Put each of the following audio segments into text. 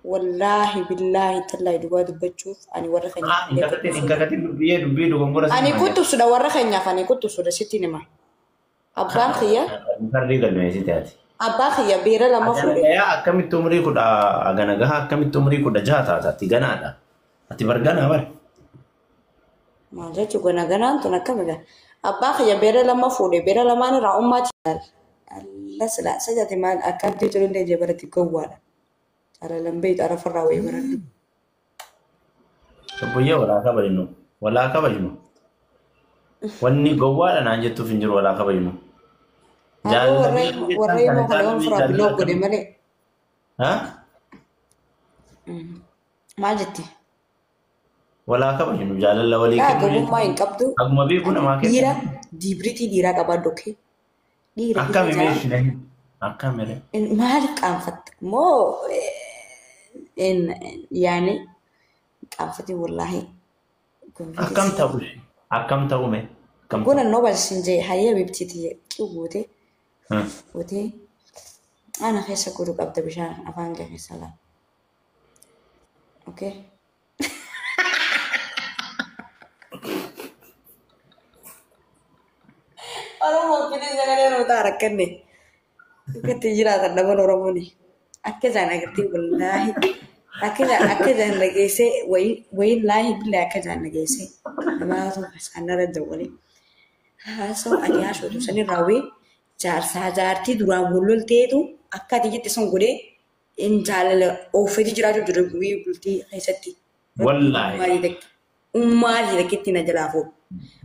والله بالله تلا يدواد بتشوف أنا ورخني إنك دبي دغمبرة أنا كنت سودا ورخني فأنا كنت سودا ستين ما أبان خيا نفردي قلبي سيتاتي أبان خيا بيرة لما فوري يا أكمل التمري كده أغنى أكمل التمري كده جاتا تاتي غنادا أتي برغانا بر ما جاتو غنا أنت نكمل أبان خيا بيرة لما فوري بيرة لما أنا رأوم ما تشال لا سلا سجاتي ما أكاد تجرون دي جبرتي كوالا على لمبيت على فراوي برد تبويه ولا كبرينو واني قوالا نانجتو فينجر ولا كبرينو ورأي ما خلون فرا بلوك دي مالي ها ما جتي ولا كبرينو جال الله ولي كبرينو ما ينكبدو أقوم بيكون ما كده ديرا ديبريتي ديرا كبادوكي ديرا أكمل ماشي نه أكمل مالك أنفتك مو إن يعني أنفتي والله أكم تقومي قلنا النوبل سنجي هيا بيبتدي كيوتي وتي أنا خيسة كروك أبدا بشان أفانجا في سلام أوكي أنا ممكن إذا نتارك كني كتيجرا تدبر رموني أكيد أنا قلتي والله أكيد أنا لقيسي وين لاهي بلا أكيد أنا لقيسي ما أصلا أنا ردولي هاسو أني هاشو تسني راوي جارتي درام بولول تيتو أكاد يجي تسون قولي إن جال أو فدي جراتو دربوي بلتي خيستي والله ما يدك تينا جلافو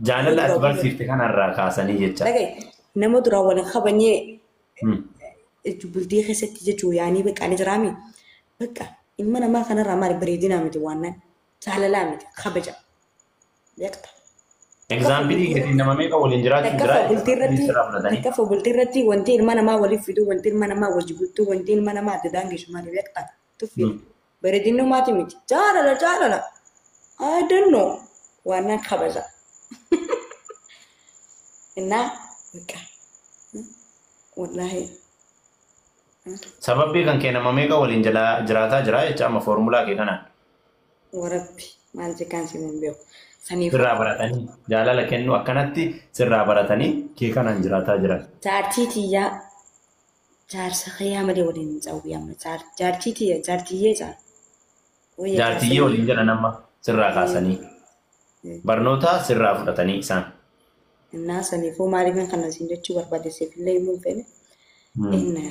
جال الأكبر سيفتي كان الرقاصني جتة لكن نمو دراونا خبني بلتي خيستي جتو يعني بك أنا جرامي بك إما ما كان رامي بريدنا متوانا سهل لا مت خبجة يكتر example ini nama mereka boleh jerat كفو بلتيرتي وانتين ما ما ولي فيدو وانتين ما ما وجبتو وانتين ما ما تدانجي شما ريكتا تفيل بردينو ما تميت جارلا I don't know وانا خبزة إننا بكا والله سبب بيكان كنا nama mereka boleh jerat cuma formula kita وربي ما أنت كان سيمون بيو sirraa baratanii jaalala kennu akkanatti sirraa baratanii kee kanaan jiraataa jiran. Jaartii tiyyaa jaarsa khayyaa malee waliin caawwiyamna jaartii tiyya jaartiyyee jaa. Jaartiyyee waliin jiran amma sirraa kaasanii barnoota sirraa fudhatanii isaan. Innaa saniifuu maaliifin kana siin jechuu barbaadeseef illee himuun fedhe inna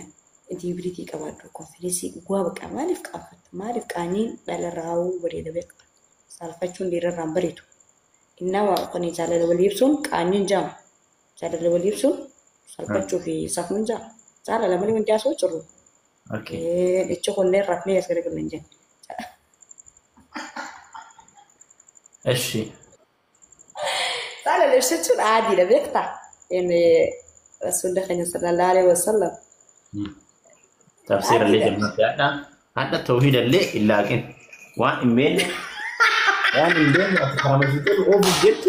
diibiriitii qabaadhu konfideensii guwaa baqa maaliif qabatta maaliif qaaniin dhala raawuu bareeda beekta saalfachuun dhiirarraan bareedu. إنما قني جالة الوليبسون كأنين جام جالة الوليبسون سالبتشو في سافون جام جالة لما لي من جاسو تشرو أوكي إتشو كوني رافني أسكرك المنجن إيشي جالة لبستون عادي لبيكتا إن رسول الله صلى الله عليه وسلم تفسير اللي جمعنا هذا توحيد اللي إلا لكن وان بين يعني بين أتخرجت أو بجد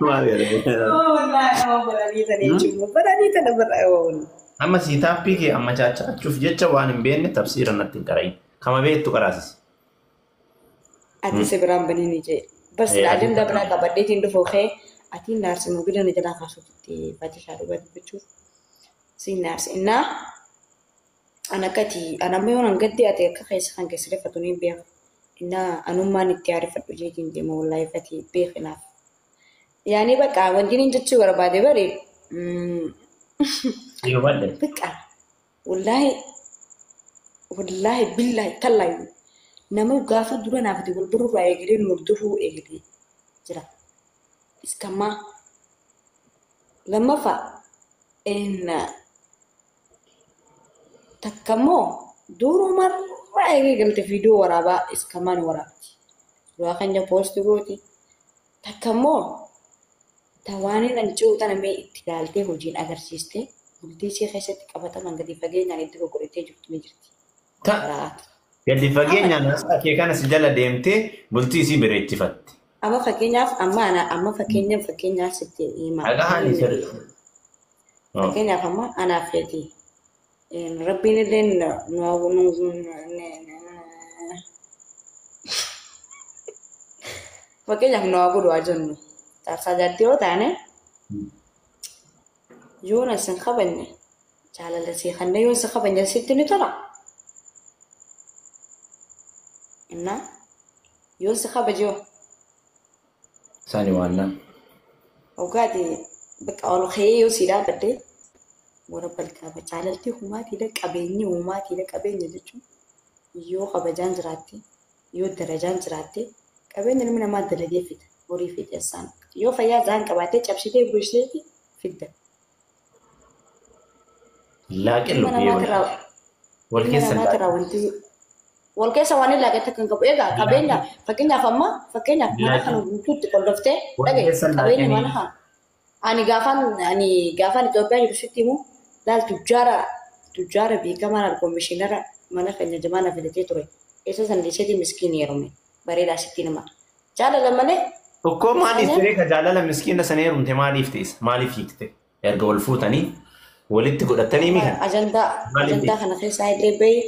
ما أدري والله ما براني تاني براني تنا برأيون أما سيتا بيكي أما جاتا شوف جت وان بين تفسير النتين كراين كما بيت تكراسس أتي سبرام بني نيجي بس لازم دبنا كبدي تندو فوقه أتي نارس موجودة نجلا خاصو تي باتي شارو بات بتشوف سين نارس إننا أنا كتي أنا ميون أنقدي أتي كخيس خان كسر فتوني بيا إننا أنا ما نتعرف الوجيتين دي مولاي فتي بيخنا يعني بقى وندين جتشو ورا بعد بري أيوة بدل بقى والله بالله تلاي نما غافو دورا نافتي والبرو راي غيري نردفو إغلي جرا إسكما لما فا إن تكمو دورو مرة إغلي قلت فيديو ورابا إسكمان ورابتي واخن جا بوست غوتي تكمو تواني ننجو تنمي اتقالتي هجين أغرسيستي بلدي سي خيستي قبطا من قدي فقين يعني انتو قريتي جبت مجرتي قدي فقين يعني أكي كان سجالة ديمتي بلتي سي بريتي فت أما فقين أما فقين ستي إيمان أغا هاني سر فقين أما أنا فيتي Rabbiin illee fakkeenyaaf nu haa godhu haa jennu. Jaarsaa jaartii yoo taane yoo na sin kabajne jaalala si kanneen yoo sin kabajne sitti ni tola. Innaa yoo si kabaje yoo Sani waan ogaati bakka ol ka'ee yoo si dhaabbatte warra balqaba jaalaltii humaatiidha qabeenya jechuun yoo kabajaan jiraatte yoo darajaan jiraatte qabeenya ilmi namaa dalagee fida horii fi dheessaan yoo fayyaa zaan qabaattee cabsitee bulchiteeti fidda. laaqin lubbee wal keessa wal keessa waan hin laaqetti kan qabu egaa qabeenya fakkeenyaaf mana kana guutuutti qolloftee dhagaye qabeenya mana kana ani gaafaan Itoophiyaa jiru sitti himu laal tujjaara beekamaa komishinara mana keenya jamaana filatee ture eessa sandeesseeti miskiin yeerume bareedaa sitti nama jaalala malee. Tokko maaliif ture ka jaalala miskiina sana heerumte maaliif ta'es maaliif hiikte erga wal fuutanii walitti godhatanii mi kana. Ajandaa kana keessaa illee bahi.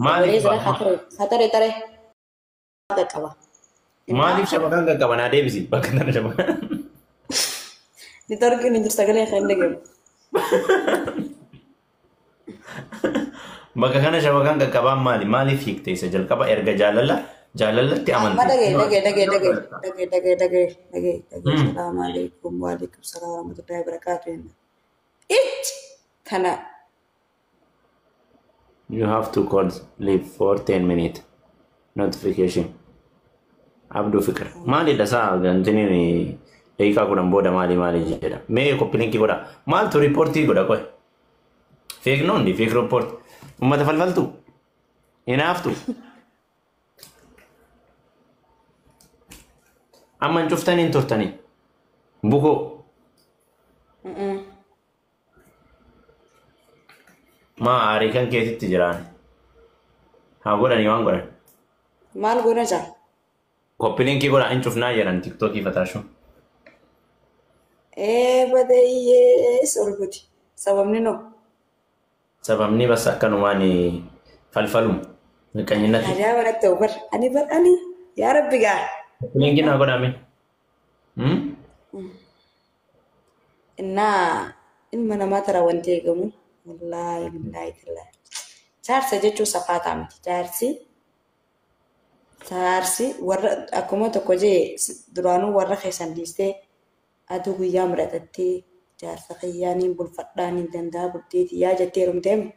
Maaliif tare qaqqaba. Maaliif shabakaan qaqqaba naa deebisi bakka tana shabakaan. Ni tarkiin hin jiru sagalee kan dhagahu. Bakka kana shabakaan qaqqabaan maaliif hiikte isa jalqaba erga jaalalatti amante. Dhagee. Salaamu alaikum wa alaikum salaam wa rahmatullahi wa barakatuh. Kana. You have to call leave for 10 minutes. Notification. Abdul Fikr. Mali dasa gantini ni eika kudan boda mali jeda. Me kopilin ki goda. Mal to report ki goda koi. Fake non di fake report. Ummata falfaltu. Enough to. Amman chuftani turtani. Buko. Ma arikan keetitti jiraan. Haa godhanii waan godhan. Maal godhan jaa? Koppiliinkii godhaa hin cufnaa jedhan tiktookii fataashu. Badeeyyee sorbuti. Sababni noo? Sababni bas akkanumaan falfalum. Miqanyinatti. Ajaa baratti ta'u bar. Ani yaa rabbi gaa. Koppiliinkii naa godhame. Innaa ilma namaa tara wanti eegamu. Wallahi billahi tallahi. Jaarsa jechuun safaataa miti. Jaarsi warra akkuma tokko jee duraanuu warra keessan dhiistee aduu guyyaa mudhatattee jaarsa kiyyaaniin bulfadhaaniin danda'a bulteeti yaa jettee heerumteemi.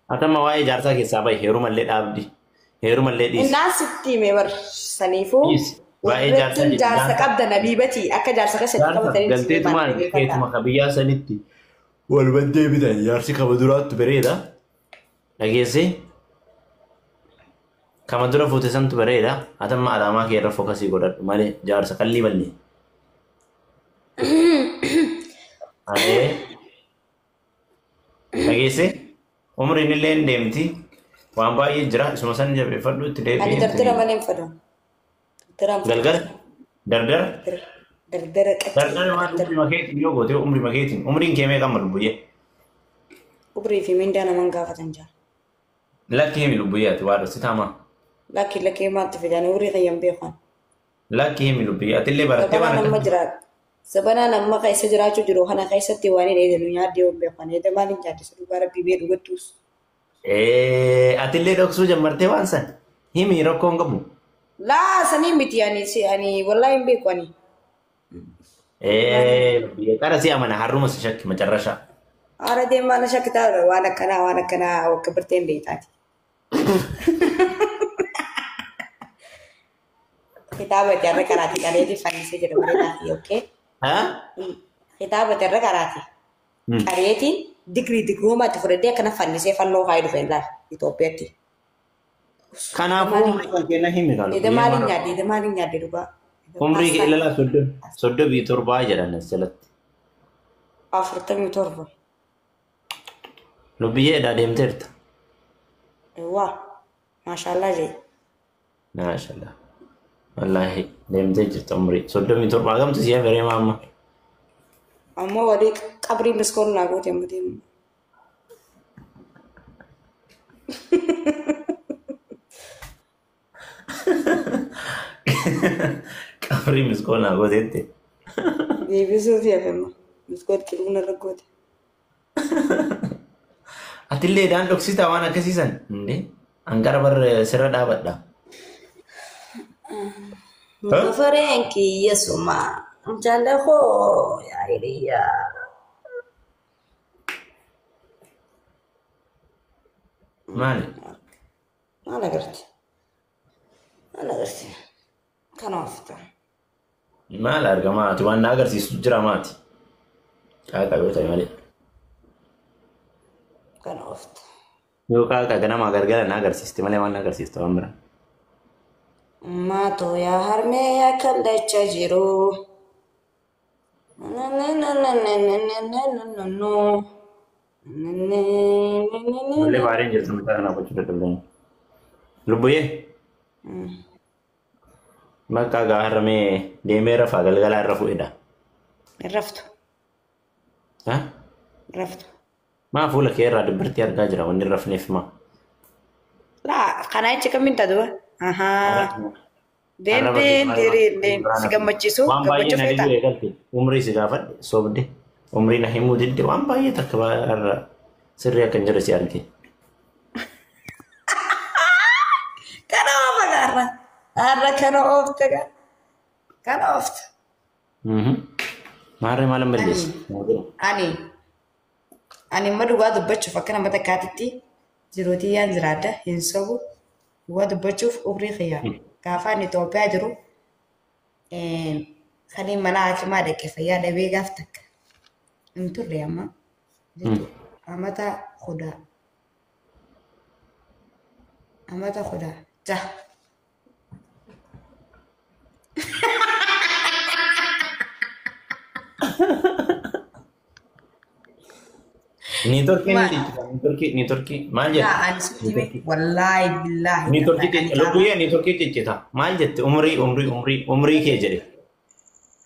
Atama waa'ee jaarsaa keessaa bahe heerumallee dhaabdi. Heerumallee dhiisi. Innaan sitti himee bar saniifuu. Waa'ee jaarsa qabda nabiibati akka jaarsa keessatti qabatanii galteetumaan keetuma kabiyyaa sanitti wal baddee bitan jaarsi kama duraattu bareeda dhageesse kama dura fuute santu bareeda atamma alaamaa kee irra fookasii godhadhu malee jaarsa kallii ballee. Dhageesse umriin illee hin deemti waan baay'ee jira isuma san jabeeffadhu itti deebi'ee. Ani dardara malee hin fedhu. Galgala dardara waan umri makeetiin yoo goote umri makeetiin umriin kee meeqa amma lubbuyyee umrii fi mindaa naman gaafatan jira. Lakki himi lubbuyyaati waa dhufti taamaa. Lakki maatti fidanii umrii kiyyan beekan. Lakki himi lubbuyyaa atillee barattee waan akka jiraatu. Sabanaan amma keessa jiraachuu jiru kana keessatti waan hin eedanu nyaaddee waan beekan eeda maaliin nyaaddisa dhugaa rabbii bee dhugattuus. Atillee dhoksuu jammartee waan san himi rakkoon qabu. Laa sanii miti ani wallahi hin beeku ani. Qara si amana harruma si shakki macarrashaa. Ara deemaa na shakkitaa waan akkanaa akka birteen beektaati. Kitaaba jarra karaati qareetii fannisee jedha bareedaati yookee. Kitaaba jarra karaati. Qareetiin digriimaatti fudhadhee akkana fannisee fannoo kaayee dhufeen laal Itoophiyaatti. Kanaafuu kenna himi kan. Ede maaliin nyaadde dhugaa. Umrii kee ilaalaa 37 jedhan asirratti. 47. Lubbiyyee eddaa deemteerta. Waa maashaallah jee. Maashaallah. Wallahi deemtee jirta umrii 37 gamtu si'a garee maamma. Amma walii qabrii miskoon naa goote amma deemu. Qabrii miskoon naa gooteetti. Deebisuufi hafemma. Miskoon qiluuna irra goote. Atillee daan dhoksitaa waan akkasiisan inde angara bar sirra dhaabadha. Mufareen kiyya suma jaalahoo yaa hiriyaa. Maali? Maal agarti? Maal agarti? Kanaafta. Maal arga maati waan na agarsiisu jira maati. Qaaqa yoo ta'e malee. Kanaafta. Yoo qaaqa ganama gargara na agarsiiste malee waan na agarsiistu waan biraa. Maato yaa harmee yaa kallacha jiru. Ollee baariin jirtu mitaa kana gochuu dadhabdanii. Lubbuyyee. Bakka gaa harmee deemee rafaa galgalaa irra fuudhedha. Raftu. Raftu. Maa fuula kee irraa dubartii argaa jira wanni rafneef maa. Laa kanaa jecha kamiin taatuba? Deemtee si gammachiisu gammachuu feetaa. Umrii si gaafadhe soobde umrii na himuu didde waan baay'ee takka irra sirrii akka hin jirre si arge. Kana oofa gaarra. Har'a kana oofte gaa. Kana oofte. Maarree maal malleessi? Ani immoo dhugaa dubbachuuf akka nama takkaatitti jirootii yaan jiraadha hin sobu dhugaa dubbachuuf umrii xiyyaa. Gaafa inni Itoophiyaa jiru kan mana hakimaa dhaqee fayyaa dhabee gaaf takka. Hin turre amma. Amata kudha. Amata kudha. Jaa. Ni Turkii maal jette? Wallahi billahi. Ni Turkii ciccita. Maal jette umrii kee jedhe.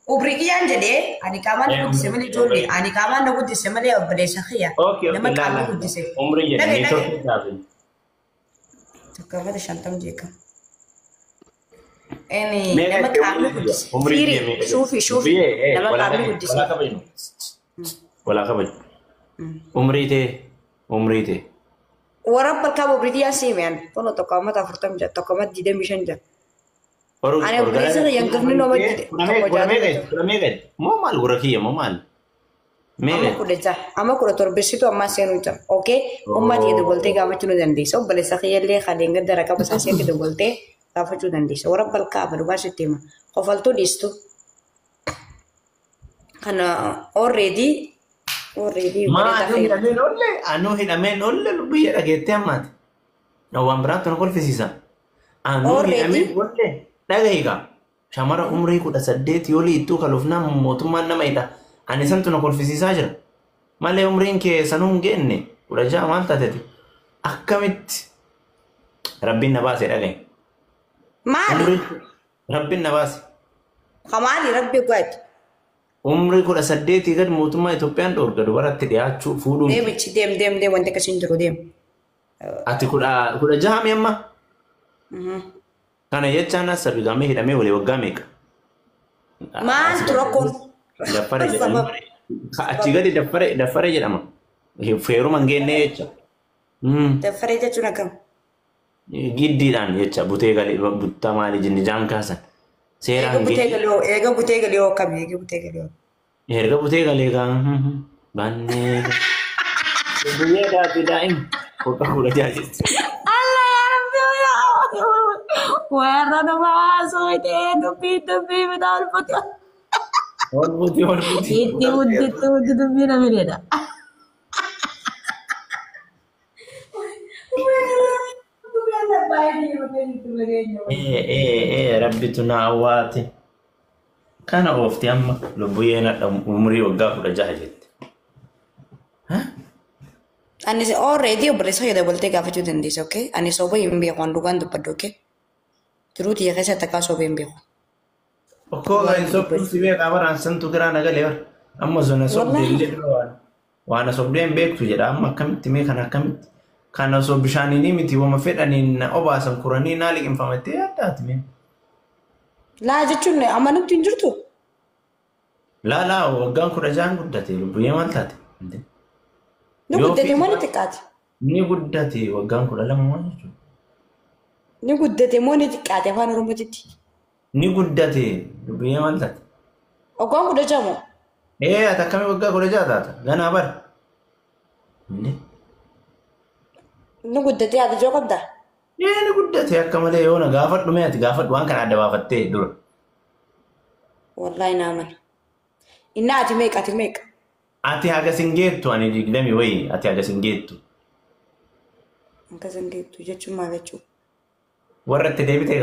Umrii kiyyaan jedhee ani qaamaan na guddise malee ijoollee ani qaamaan na guddise malee obboleessa kiyya. Nama qaamaan guddise. Umrii jedhe ni Turkii taate. Tokko mata 50 jeeka. Nama qaamaan guddise. Shuufi. Nama qaamaan guddise. Walaa kabaju. Umrii tee. Warra balkaa bobriitii yaa seemeen tono tokko mata 40 jaa tokko mata 25 jaa. Ani obboleessa yang gafni nama jide. Kudhamee moo maal gurra kiyya moo maal? Amma kudha torbessitu amma seenu jaa. Okay ummati dabaltee gaafachuu nu dandeessa. Obboleessa kiyyallee kadeen gaddara qaba saasee dabaltee gaafachuu dandeessa. Warra balkaa badugaa sitti hima. Qofaltuu dhiistu. Kana already Anu hidhameen olle biyya dhageettee ammaati. Waan biraatti na kolfisiisa. Anu hidhameen olle dhagahiika. Shamara umrii 18 yoo liittuu kaluufnaa mootummaan nama hidha. Ani santu na kolfisiisaa jira. Malee umriin kee sanuu hin geenne 16 maal taateti. Akkamitti rabbiin na baase dhagahi. Maali? Rabbiin na baase. Kamaali rabbi gwaati. Umrii 18 gad mootummaa Itoophiyaan dhoorga dubaratti dhiyaachuu fuudhuun. Deemichi deem wanti akkasiin jiru deem. Ati 16 mi amma? Kana jechaan asabi gamee hidhamee walii waggaa meeqa? Maal turakkoon? Daffare jedhama. Achi gadi daffare jedhama. Feeruma hin geenne jecha. Daffare jechuun akkam? Giddiidhaan jecha butee galee buttaa maali jinni jaan kaasan. Eega butee galee akkam eega butee galee. Erga butee galee kan bannee. Buyyee daati daa'im kokka fuula jaajisti. Allah yaa Rabbi warra namaa soitee dubbii bitaa olfuti. Itti uddi dubbii namiidha. Rabbi tuna awwaati. Kana oofti amma lubbuyyee nadha umrii waggaa 16 jette. Ani already obboleessa yoo dabaltee gaafachuu dandeessa, okay? Ani soba hin beeku waan dhugaan dubbadhu, okay? Jiruuti yaa keessatti akka sobeen beeku. Okkoo sobduun si beekaa baraan santu giraa nagalee bar. Amma zona sobdee illee dura waan sobdeen beektu jedha amma akkamitti mee kana akkamitti. Kana osoo bishaanii miti wama fedhaniin obaasan kuranii naa liqinfamattee addaati mee. Laa jechuun amma nutti hin jirtu. Laa waggaan 16 guddate lubbuu maal taate. Ni guddate moo ni xiqqaate? Ni guddate waggaan 12 moo jechuudha. Ni guddate moo ni xiqqaate afaan Oromootitti? Ni guddate lubbuu maal taate. Waggaan 16 moo? Ati akkamii waggaa 16 taata ganaa bara. Ni guddate yaada joo qabdaa? Ni guddate akka malee yoona gaafadhu mee ati gaafadhu waan kana adda baafattee dura. Wallaahi naaman. Inna ati meeqa? Ati haga singeettu ani digdami wayi ati haga singeettu. Haga singeettu jechuun maal jechuudha? Warra itti deebitee